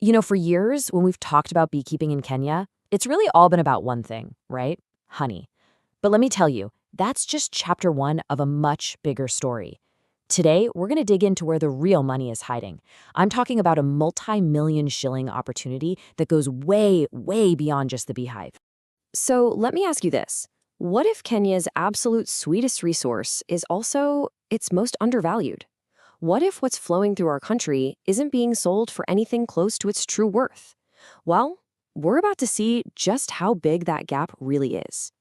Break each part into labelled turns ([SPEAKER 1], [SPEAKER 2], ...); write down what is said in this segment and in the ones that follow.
[SPEAKER 1] For years, when we've talked about beekeeping in Kenya, it's really all been about one thing, right? Honey. But let me tell you, that's just chapter one of a much bigger story. Today, we're going to dig into where the real money is hiding. I'm talking about a multi-million shilling opportunity that goes way, way beyond just the beehive. So let me ask you this. What if Kenya's absolute sweetest resource is also its most undervalued? What if what's flowing through our country isn't being sold for anything close to its true worth? Well, we're about to see just how big that gap really is.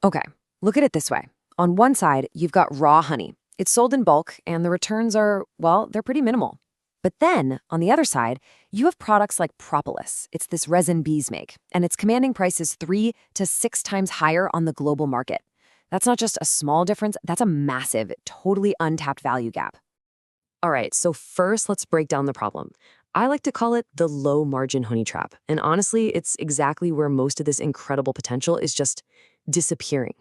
[SPEAKER 1] Okay, look at it this way. On one side, you've got raw honey. It's sold in bulk, and the returns are, well, they're pretty minimal. But then, on the other side, you have products like propolis. It's this resin bees make, and it's commanding prices 3 to 6 times higher on the global market. That's not just a small difference, that's a massive, totally untapped value gap. All right, so first let's break down the problem. I like to call it the low margin honey trap. And honestly, it's exactly where most of this incredible potential is just disappearing.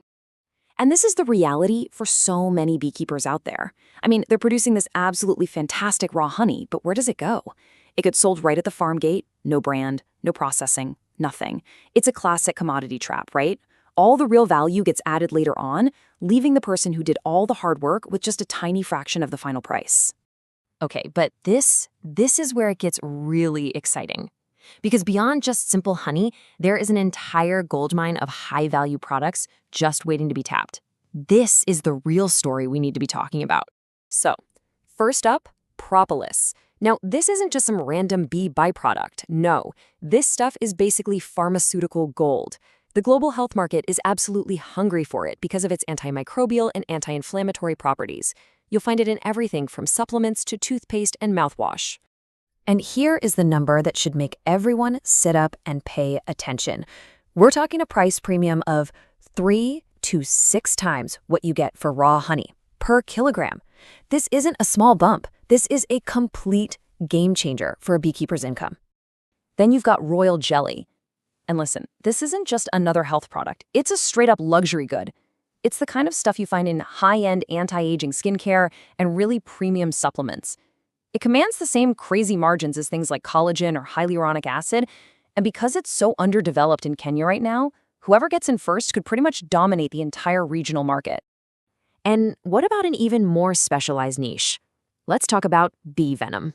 [SPEAKER 1] And this is the reality for so many beekeepers out there. I mean, they're producing this absolutely fantastic raw honey, but where does it go? It gets sold right at the farm gate, no brand, no processing, nothing. It's a classic commodity trap, right? All the real value gets added later on, leaving the person who did all the hard work with just a tiny fraction of the final price. Okay, but this is where it gets really exciting. Because beyond just simple honey, there is an entire goldmine of high-value products just waiting to be tapped. This is the real story we need to be talking about. So, first up, propolis. Now, this isn't just some random bee byproduct. No, this stuff is basically pharmaceutical gold. The global health market is absolutely hungry for it because of its antimicrobial and anti-inflammatory properties. You'll find it in everything from supplements to toothpaste and mouthwash. And here is the number that should make everyone sit up and pay attention. We're talking a price premium of 3 to 6 times what you get for raw honey per kilogram. This isn't a small bump. This is a complete game changer for a beekeeper's income. Then you've got royal jelly. And listen, this isn't just another health product. It's a straight-up luxury good. It's the kind of stuff you find in high-end anti-aging skincare and really premium supplements. It commands the same crazy margins as things like collagen or hyaluronic acid, and because it's so underdeveloped in Kenya right now, whoever gets in first could pretty much dominate the entire regional market. And what about an even more specialized niche? Let's talk about bee venom.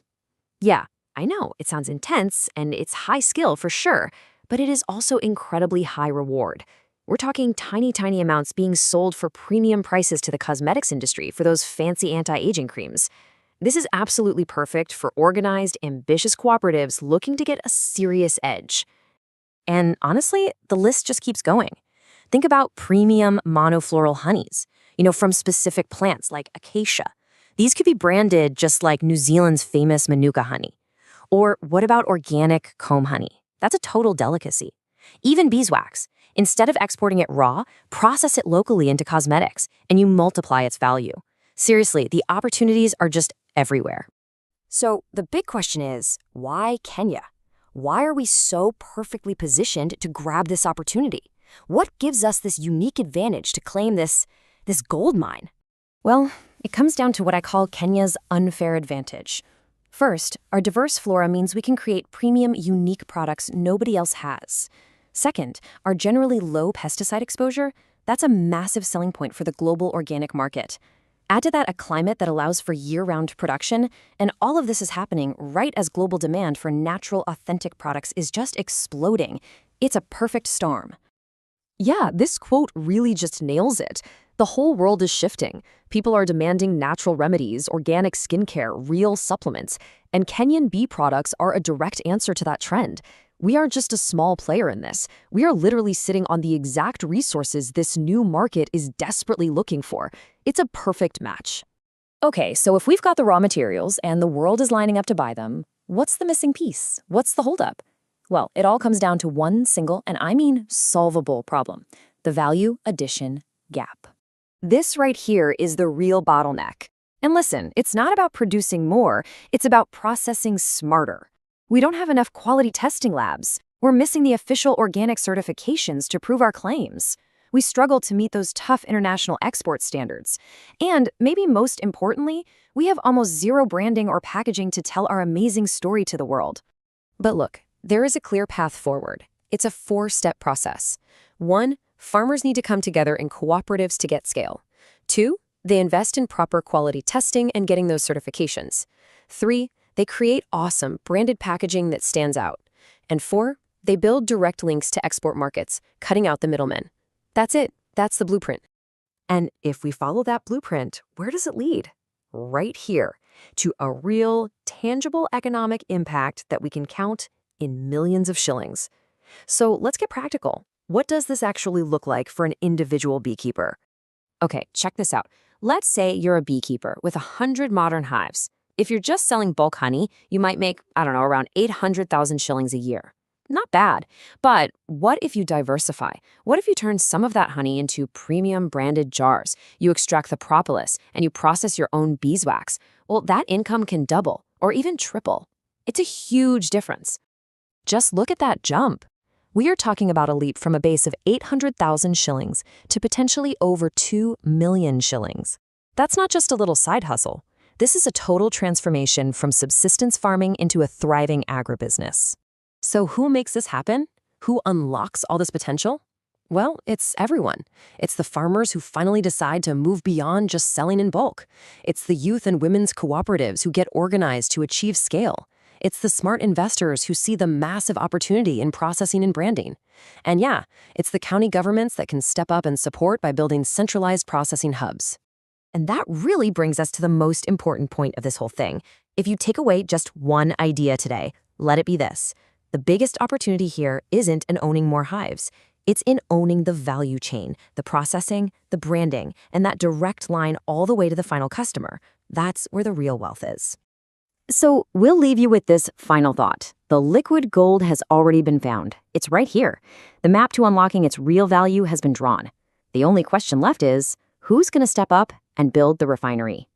[SPEAKER 1] Yeah, I know, it sounds intense, and it's high skill for sure, but it is also incredibly high reward. We're talking tiny, tiny amounts being sold for premium prices to the cosmetics industry for those fancy anti-aging creams. This is absolutely perfect for organized, ambitious cooperatives looking to get a serious edge. And honestly, the list just keeps going. Think about premium monofloral honeys, from specific plants like acacia. These could be branded just like New Zealand's famous Manuka honey. Or what about organic comb honey? That's a total delicacy. Even beeswax. Instead of exporting it raw, process it locally into cosmetics, and you multiply its value. Seriously, the opportunities are just everywhere. So the big question is, why Kenya? Why are we so perfectly positioned to grab this opportunity? What gives us this unique advantage to claim this gold mine? Well, it comes down to what I call Kenya's unfair advantage. First, our diverse flora means we can create premium, unique products nobody else has. Second, our generally low pesticide exposure, that's a massive selling point for the global organic market. Add to that a climate that allows for year-round production, and all of this is happening right as global demand for natural, authentic products is just exploding. It's a perfect storm. Yeah, this quote really just nails it. The whole world is shifting. People are demanding natural remedies, organic skincare, real supplements, and Kenyan bee products are a direct answer to that trend. We aren't just a small player in this. We are literally sitting on the exact resources this new market is desperately looking for. It's a perfect match. Okay, so if we've got the raw materials and the world is lining up to buy them, what's the missing piece? What's the holdup? Well, it all comes down to one single, and I mean solvable problem: the value addition gap. This right here is the real bottleneck. And listen, it's not about producing more, it's about processing smarter. We don't have enough quality testing labs. We're missing the official organic certifications to prove our claims. We struggle to meet those tough international export standards. And maybe most importantly, we have almost zero branding or packaging to tell our amazing story to the world.
[SPEAKER 2] But look, there is a clear path forward. It's a 4-step process. 1, farmers need to come together in cooperatives to get scale. 2, they invest in proper quality testing and getting those certifications. 3, they create awesome, branded packaging that stands out. And 4, they build direct links to export markets, cutting out the middlemen. That's it. That's the blueprint.
[SPEAKER 1] And if we follow that blueprint, where does it lead? Right here, to a real, tangible economic impact that we can count in millions of shillings. So let's get practical. What does this actually look like for an individual beekeeper? Okay, check this out. Let's say you're a beekeeper with 100 modern hives. If you're just selling bulk honey, you might make, around 800,000 shillings a year. Not bad. But what if you diversify? What if you turn some of that honey into premium branded jars? You extract the propolis and you process your own beeswax. Well, that income can double or even triple. It's a huge difference. Just look at that jump. We are talking about a leap from a base of 800,000 shillings to potentially over 2 million shillings. That's not just a little side hustle. This is a total transformation from subsistence farming into a thriving agribusiness. So who makes this happen? Who unlocks all this potential? Well, it's everyone. It's the farmers who finally decide to move beyond just selling in bulk. It's the youth and women's cooperatives who get organized to achieve scale. It's the smart investors who see the massive opportunity in processing and branding. And yeah, it's the county governments that can step up and support by building centralized processing hubs. And that really brings us to the most important point of this whole thing. If you take away just one idea today, let it be this. The biggest opportunity here isn't in owning more hives. It's in owning the value chain, the processing, the branding, and that direct line all the way to the final customer. That's where the real wealth is. So we'll leave you with this final thought. The liquid gold has already been found. It's right here. The map to unlocking its real value has been drawn. The only question left is, who's going to step up and build the refinery?